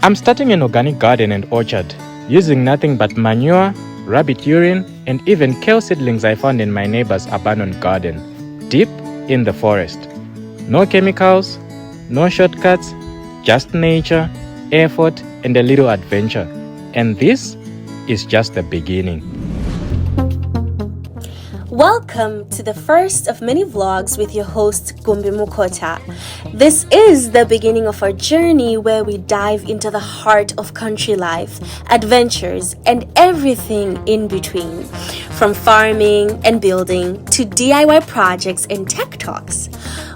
I'm starting an organic garden and orchard, using nothing but manure, rabbit urine, and even kale seedlings I found in my neighbor's abandoned garden, deep in the forest. No chemicals, no shortcuts, just nature, effort, and a little adventure. And this is just the beginning. Welcome to the first of many vlogs with your host Gumbi Mukota. This is the beginning of our journey where we dive into the heart of country life, adventures, and everything in between. From farming and building to DIY projects and tech talks.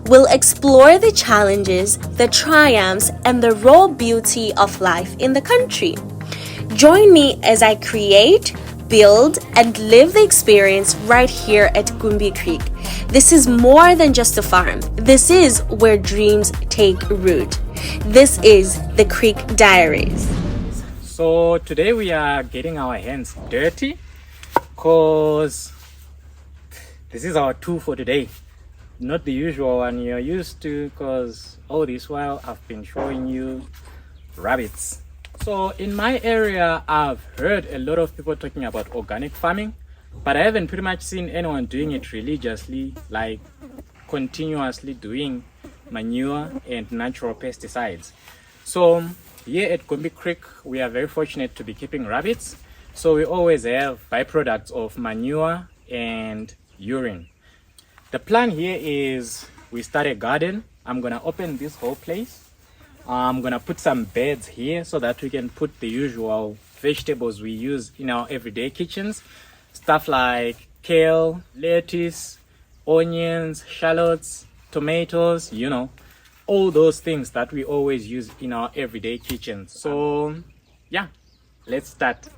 We'll explore the challenges, the triumphs, and the raw beauty of life in the country. Join me as I create, build, and live the experience right here at Gumbi Creek. This is more than just a farm. This is where dreams take root. This is the Creek Diaries. So today we are getting our hands dirty because this is our tool for today. Not the usual one you're used to, because all this while I've been showing you rabbits. So in my area, I've heard a lot of people talking about organic farming, but I haven't pretty much seen anyone doing it religiously, like continuously doing manure and natural pesticides. So here at Gumbi Creek, we are very fortunate to be keeping rabbits. So we always have byproducts of manure and urine. The plan here is we start a garden. I'm gonna open this whole place. I'm gonna put some beds here so that we can put the usual vegetables we use in our everyday kitchens. Stuff like kale, lettuce, onions, shallots, tomatoes, all those things that we always use in our everyday kitchens. So yeah, let's start.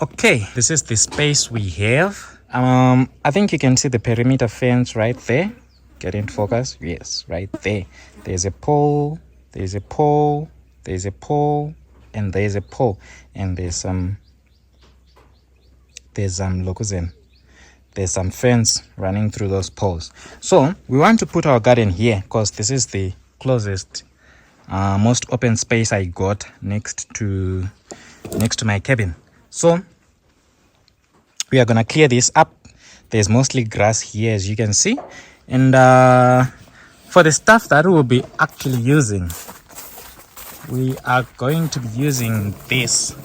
Okay, this is the space we have. I think you can see the perimeter fence right there. Get in focus. Yes, right there. There's a pole. There's a pole, there's a pole, and there's a pole, and there's some fence running through those poles. So we want to put our garden here because this is the closest, most open space I got next to my cabin. So we are gonna clear this up. There's mostly grass here, as you can see, and for the stuff that we'll be actually using, we are going to be using this.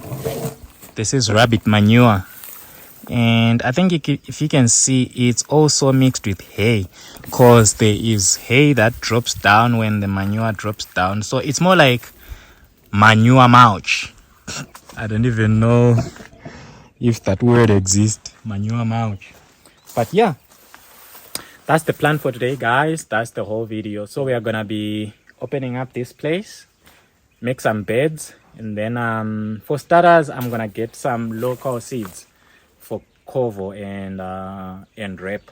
This is rabbit manure. And I think if you can see, it's also mixed with hay, because there is hay that drops down when the manure drops down. So it's more like manure mulch. I don't even know if that word exists, manure mulch. But yeah. That's the plan for today, guys. That's the whole video. So we are gonna be opening up this place, make some beds, and then for starters, I'm gonna get some local seeds for covo and rape.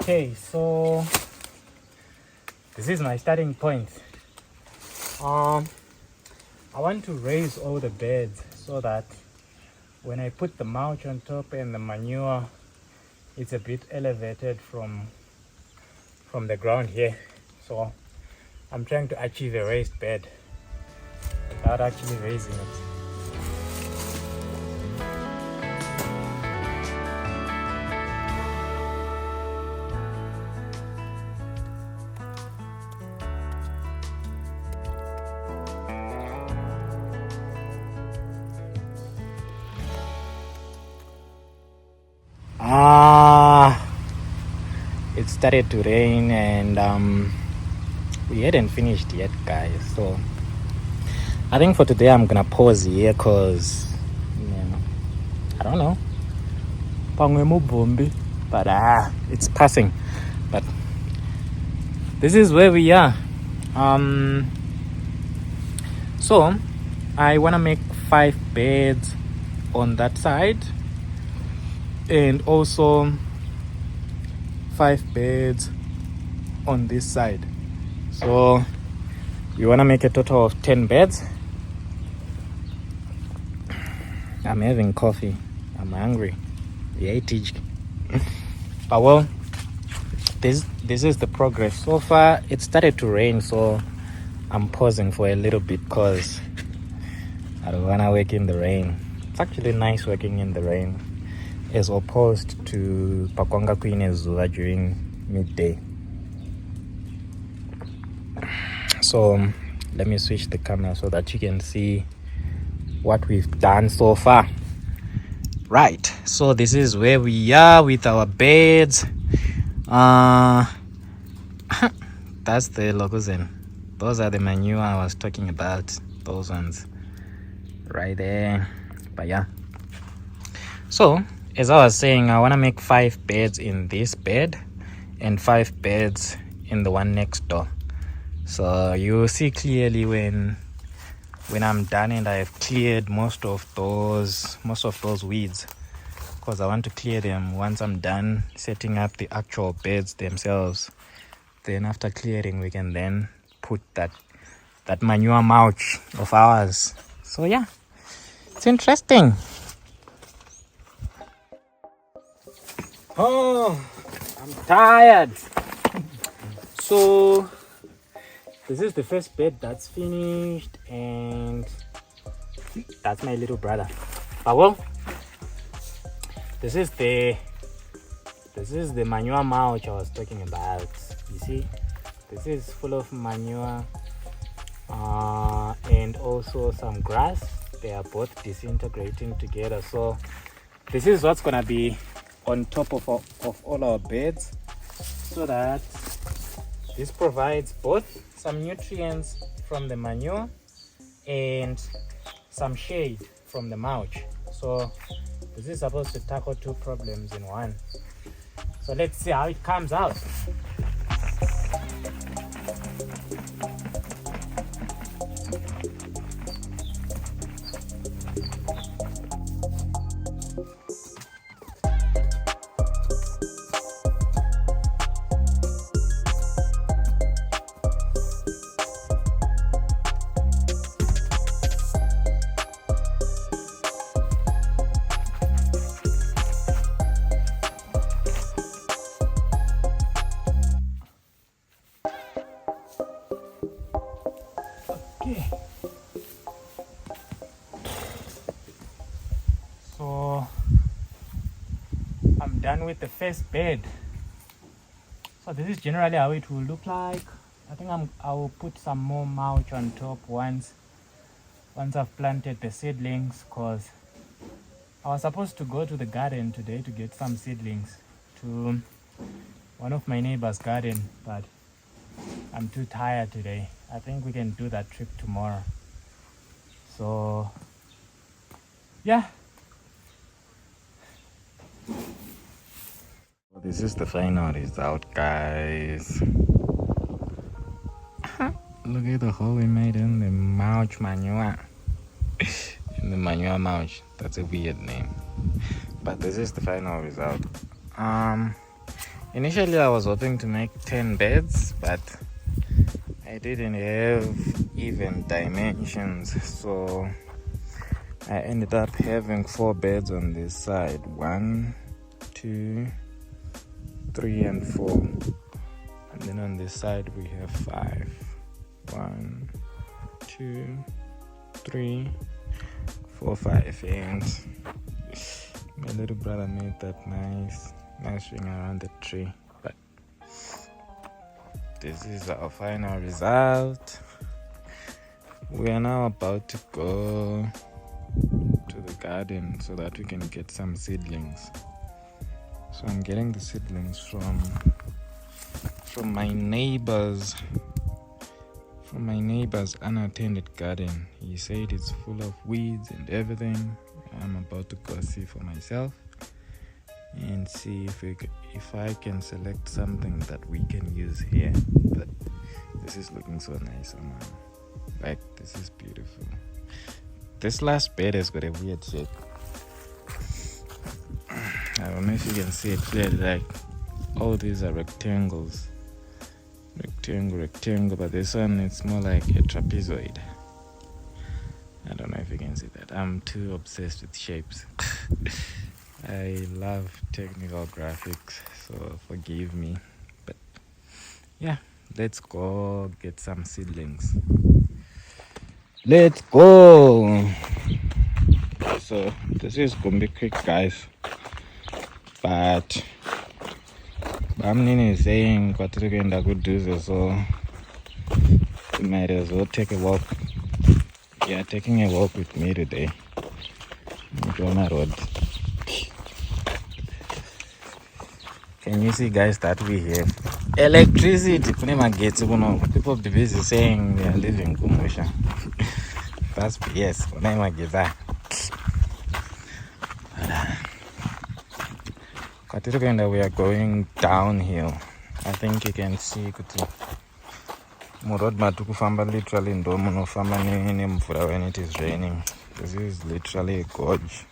Okay, so this is my starting point. I want to raise all the beds so that when I put the mulch on top and the manure, it's a bit elevated from the ground here. So I'm trying to achieve a raised bed without actually raising it. It started to rain and we hadn't finished yet, guys. So I think for today I'm gonna pause here because I don't know, but it's passing. But this is where we are. So I want to make 5 beds on that side, and also 5 beds on this side. So we want to make a total of 10 beds. I'm having coffee. I'm hungry. But well, this is the progress. So far it started to rain, so I'm pausing for a little bit because I don't want to work in the rain. It's actually nice working in the rain as opposed to pakwanga kuine zuva during midday. So let me switch the camera so that you can see what we've done so far. Right, so this is where we are with our beds. That's the locuzen. Those are the manure I was talking about, those ones right there. But yeah, so as I was saying, I want to make 5 beds in this bed and 5 beds in the one next door. So you'll see clearly when I'm done and I've cleared most of those weeds, because I want to clear them once I'm done setting up the actual beds themselves. Then after clearing, we can then put that manure mulch of ours. So yeah, it's interesting. Oh, I'm tired. So this is the first bed that's finished, and that's my little brother. But well, this is the manure mulch I was talking about. You see, this is full of manure and also some grass. They are both disintegrating together. So this is what's gonna be on top of all our beds, so that this provides both some nutrients from the manure and some shade from the mulch. So this is supposed to tackle 2 problems in one. So let's see how it comes out. Okay. So I'm done with the first bed. So this is generally how it will look like. I think I will put some more mulch on top once I've planted the seedlings, because I was supposed to go to the garden today to get some seedlings to one of my neighbor's garden, but I'm too tired today. I think we can do that trip tomorrow. So yeah, this is the final result, guys. Look at the hole we made in the mulch manure. In the manure mulch. That's a weird name, but this is the final result. Initially I was hoping to make 10 beds, but I didn't have even dimensions, so I ended up having 4 beds on this side. 1, 2, 3, and 4. And then on this side we have 5. 1, 2, 3, 4, 5. And my little brother made that nice ring around the tree. But this is our final result. We are now about to go to the garden so that we can get some seedlings. So I'm getting the seedlings from my neighbor's unattended garden. He said it's full of weeds and everything. I'm about to go see for myself, and see if I can select something that we can use here. But this is looking so nice, man. Like, this is beautiful. This last bed has got a weird shape. I don't know if you can see it clearly. Like, all these are rectangles. Rectangle, but this one, it's more like a trapezoid. I don't know if you can see that. I'm too obsessed with shapes. I love technical graphics, so forgive me. But yeah, let's go get some seedlings. Let's go! So this is Gumbi Creek, guys. But Bamnini is saying what we're going to do, so we might as well take a walk. Yeah, taking a walk with me today. On a road. Can you see, guys, that we have electricity? People be busy saying they are living Kumusha. That's BS. We are going downhill. I think you can see Murod Matukufamba literally in Domunofama when it is raining. This is literally a gorge.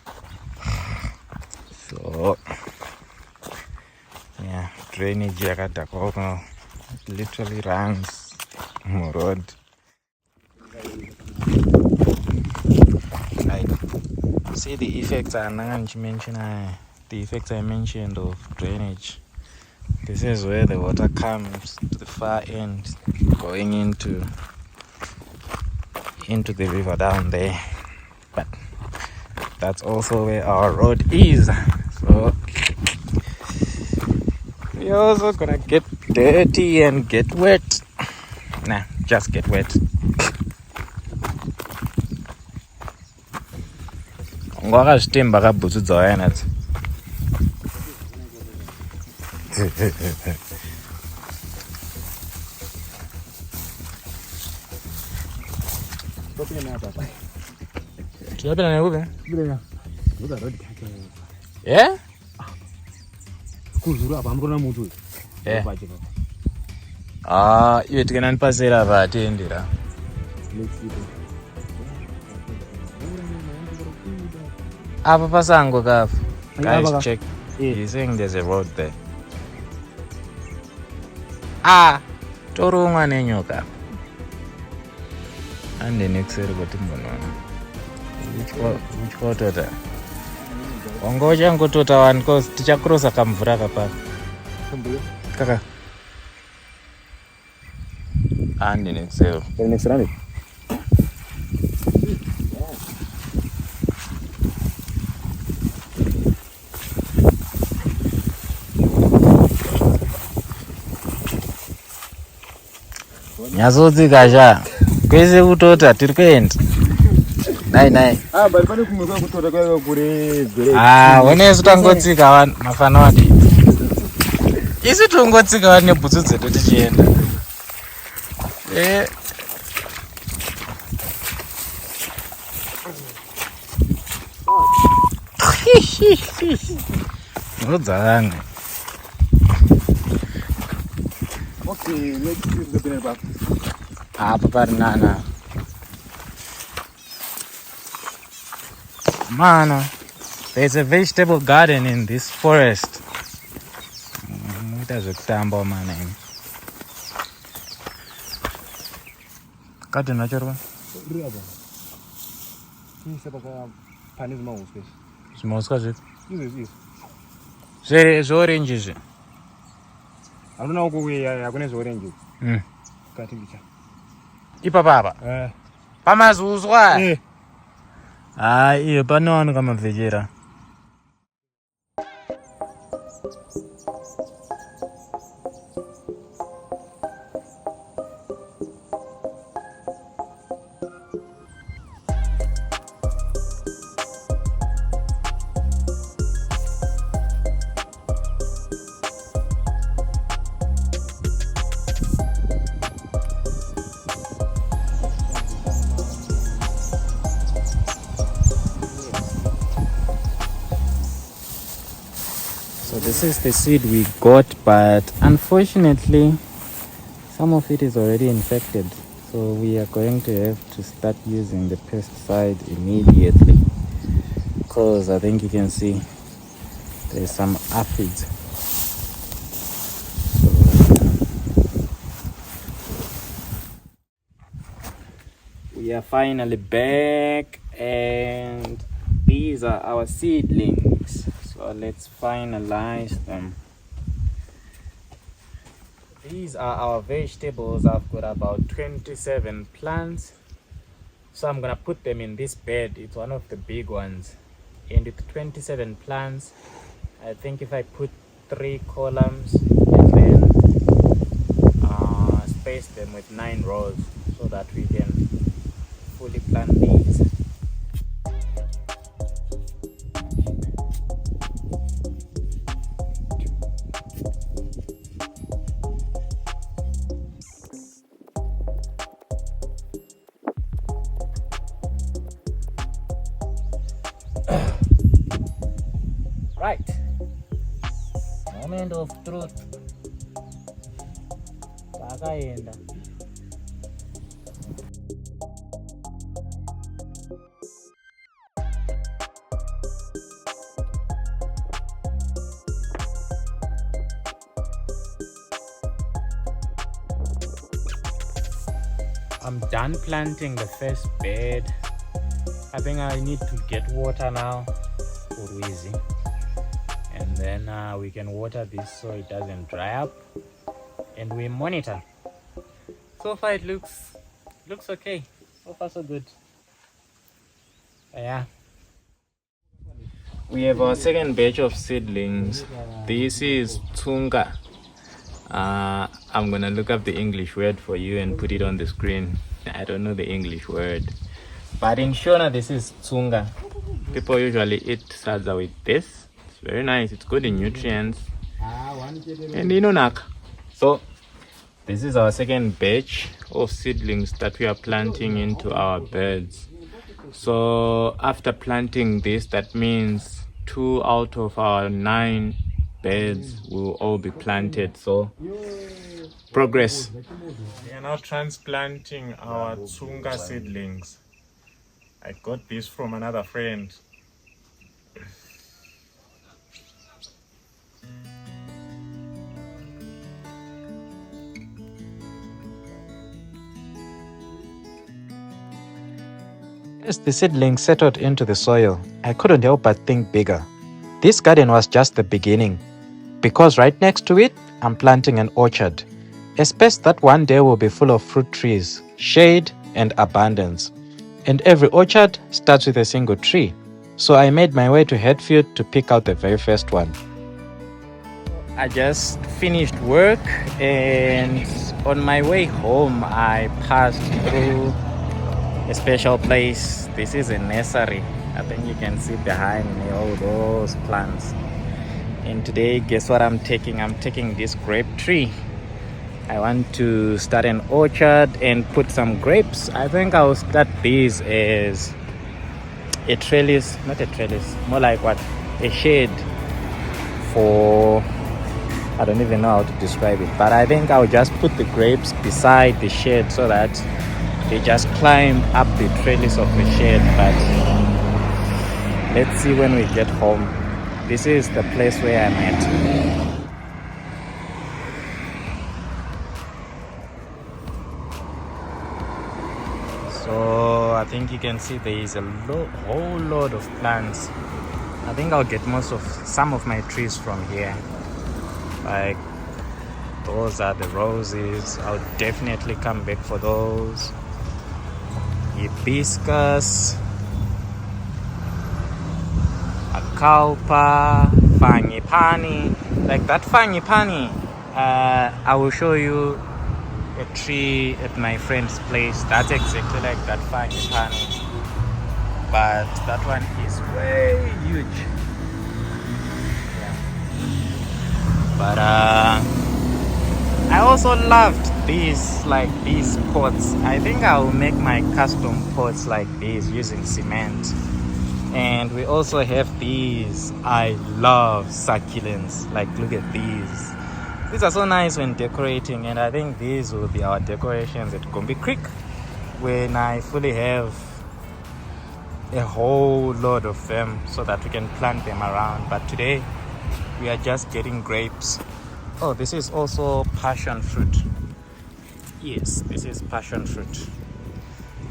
So yeah, drainage Yakatako literally runs Murod. Like, see the effects the effects I mentioned of drainage. This is where the water comes to the far end, going into the river down there. But that's also where our road is. So we're also gonna get dirty and get wet. Nah, just get wet. Yeah? Yeah. Ah, you can pasera vatendera. Apa pasango kafu. Guys, check. He's saying there's a road there. Ah, torunga nenyoka. And the next year got which photo that? Ongoja ngotota one cause tichakrosa kamvura kapa. Kaka. And the next year. The next round. Nyazodzi kasha kwese kutota tiri kuenda nai bali pane kumwe kutota kwa kure dzere wenesu tangotsika mafana wadi isi tungotsika vane bhutsu dzedu tichienda nodzanga. Okay, let's see the banner back. Paparinana. Man, there's a vegetable garden in this forest. It has a tambo man name. Garden natural. Small scotch. It's oranges. I don't know where I'm going to orange. Ipa baba. Pamazuzwa. Iyo pano kama vejera. So this is the seed we got, but unfortunately some of it is already infected. So we are going to have to start using the pesticide immediately, because I think you can see there's some aphids. We are finally back, and these are our seedlings. So let's finalize them. These are our vegetables. I've got about 27 plants. So I'm gonna put them in this bed. It's one of the big ones. And with 27 plants, I think if I put 3 columns and then space them with 9 rows so that we can fully plant these. Right, moment of truth. Pakaenda. I'm done planting the first bed. I think I need to get water now for Wheezy, and then we can water this so it doesn't dry up, and we monitor. So far it looks okay. So far so good. Yeah. We have our second batch of seedlings. This is Tsunga. I'm gonna look up the English word for you and put it on the screen. I don't know the English word, but in Shona this is Tsunga. People usually eat sadza with this. It's very nice. It's good in nutrients and inonak. So this is our second batch of seedlings that we are planting into our beds. So after planting this, that means 2 out of our 9 beds will all be planted. So progress. We are now transplanting our Tsunga seedlings. I got this from another friend. As the seedlings settled into the soil, I couldn't help but think bigger. This garden was just the beginning, because right next to it, I'm planting an orchard, a space that one day will be full of fruit trees, shade, and abundance. And every orchard starts with a single tree. So I made my way to Hatfield to pick out the very first one. I just finished work, and on my way home, I passed through a special place. This is a nursery. I think you can see behind me all those plants. And today, guess what I'm taking? I'm taking this grape tree. I want to start an orchard and put some grapes. I think I'll start these as a trellis, not a trellis, more like what? A shade for, I don't even know how to describe it, but I think I'll just put the grapes beside the shade so that they just climb up the trellis of the shade. But let's see when we get home. This is the place where I'm at. So I think you can see there is a whole lot of plants. I think I'll get some of my trees from here. Like those are the roses. I'll definitely come back for those. Hibiscus, akalpa, fangipani. Like that fangipani, I will show you a tree at my friend's place. That's exactly like that fangipani, but that one is way huge. Yeah. But I also loved these pots. I think I will make my custom pots like these using cement. And we also have these. I love succulents. Like, look at these. These are so nice when decorating, and I think these will be our decorations at Gumbi Creek when I fully have a whole load of them so that we can plant them around. But today we are just getting grapes. Oh, this is also passion fruit. Yes, this is passion fruit.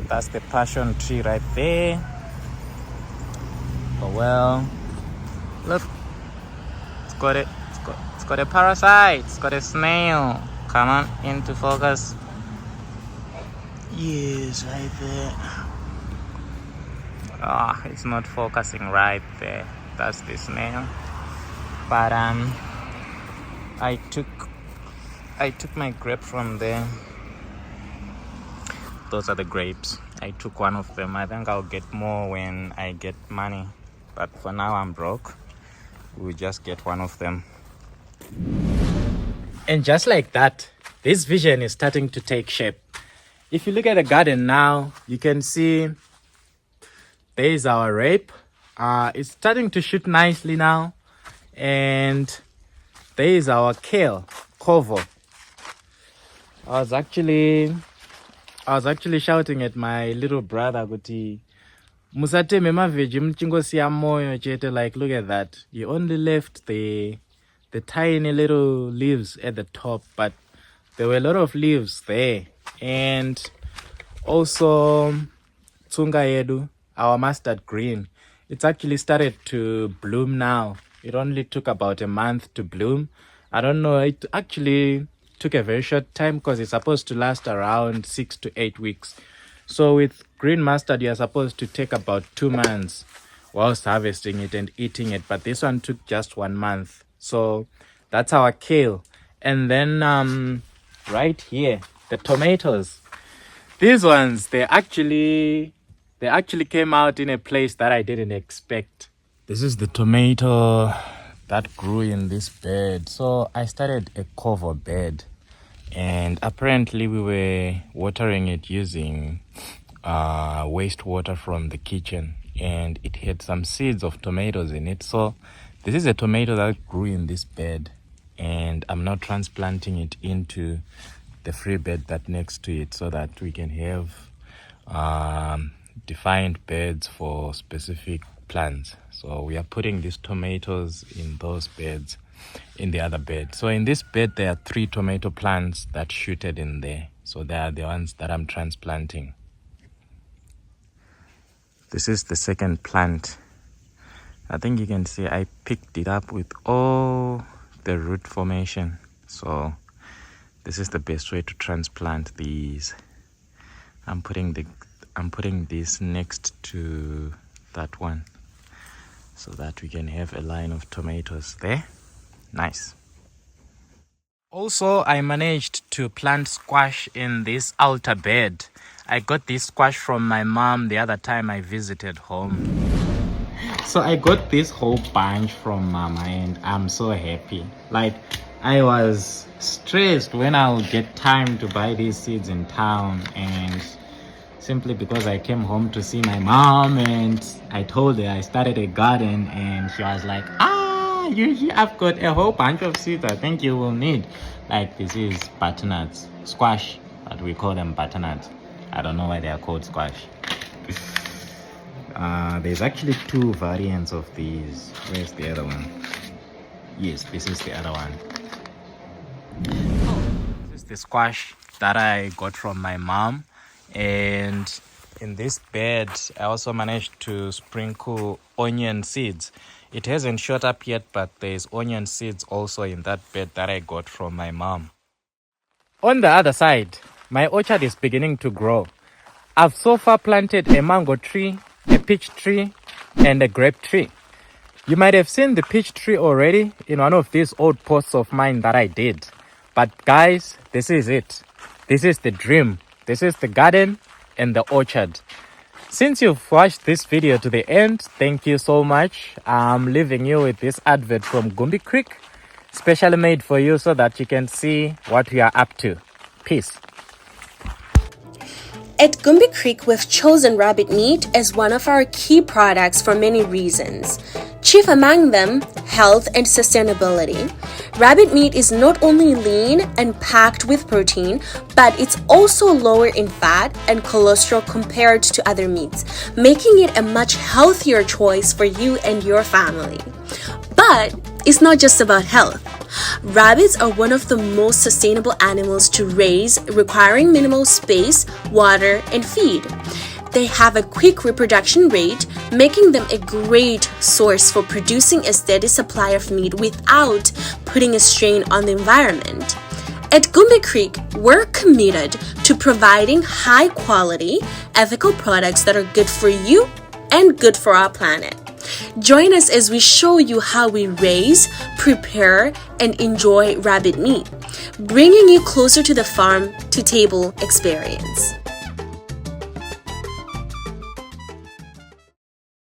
That's the passion tree right there. Oh well, look, it's got it. It's got a parasite. It's got a snail. Come on, into focus. Yes, right there. Ah, it's not focusing right there. That's the snail. But I took my grape from there. Those are the grapes. I took one of them. I think I'll get more when I get money. But for now I'm broke. We'll just get one of them. And just like that, this vision is starting to take shape. If you look at the garden now, you can see there is our rape. It's starting to shoot nicely now. And there is our kale, covo. I was actually shouting at my little brother, Guti, musateme maveji mchingosiya moyo chete. Like, look at that. You only left the tiny little leaves at the top, but there were a lot of leaves there. And also tsunga yedu, our mustard green, it's actually started to bloom now. It only took about a month to bloom. I don't know, it actually took a very short time because it's supposed to last around 6 to 8 weeks. So with green mustard, you're supposed to take about 2 months whilst harvesting it and eating it, but this one took just 1 month. So that's our kale. And then right here, the tomatoes. These ones, they actually came out in a place that I didn't expect. This is the tomato that grew in this bed. So I started a cover bed, and apparently we were watering it using wastewater from the kitchen, and it had some seeds of tomatoes in it. So this is a tomato that grew in this bed, and I'm now transplanting it into the free bed that next to it so that we can have defined beds for specific plants. So we are putting these tomatoes in those beds, in the other bed. So in this bed there are 3 tomato plants that shooted in there. So they are the ones that I'm transplanting. This is the second plant. I think you can see I picked it up with all the root formation. So this is the best way to transplant these. I'm putting this next to that one so that we can have a line of tomatoes there. Nice. Also, I managed to plant squash in this altar bed. I got this squash from my mom the other time I visited home. So I got this whole bunch from mama, and I'm so happy. Like, I was stressed when I'll get time to buy these seeds in town, and simply because I came home to see my mom and I told her I started a garden, and she was like, I've got a whole bunch of seeds I think you will need. Like, this is butternuts, squash, but we call them butternuts. I don't know why they are called squash. There's actually 2 variants of these. Where's the other one? Yes, this is the other one. This is the squash that I got from my mom. And in this bed, I also managed to sprinkle onion seeds. It hasn't shot up yet, but there's onion seeds also in that bed that I got from my mom. On the other side, my orchard is beginning to grow. I've so far planted a mango tree, a peach tree, and a grape tree. You might have seen the peach tree already in one of these old posts of mine that I did. But guys, this is it. This is the dream. This is the garden and the orchard. Since you've watched this video to the end, thank you so much. I'm leaving you with this advert from Gumbi Creek, specially made for you so that you can see what we are up to. Peace. At Gumbi Creek, we've chosen rabbit meat as one of our key products for many reasons. Chief among them, health and sustainability. Rabbit meat is not only lean and packed with protein, but it's also lower in fat and cholesterol compared to other meats, making it a much healthier choice for you and your family. But it's not just about health. Rabbits are one of the most sustainable animals to raise, requiring minimal space, water, and feed. They have a quick reproduction rate, making them a great source for producing a steady supply of meat without putting a strain on the environment. At Gumbi Creek, we're committed to providing high quality, ethical products that are good for you and good for our planet. Join us as we show you how we raise, prepare, and enjoy rabbit meat, bringing you closer to the farm-to-table experience.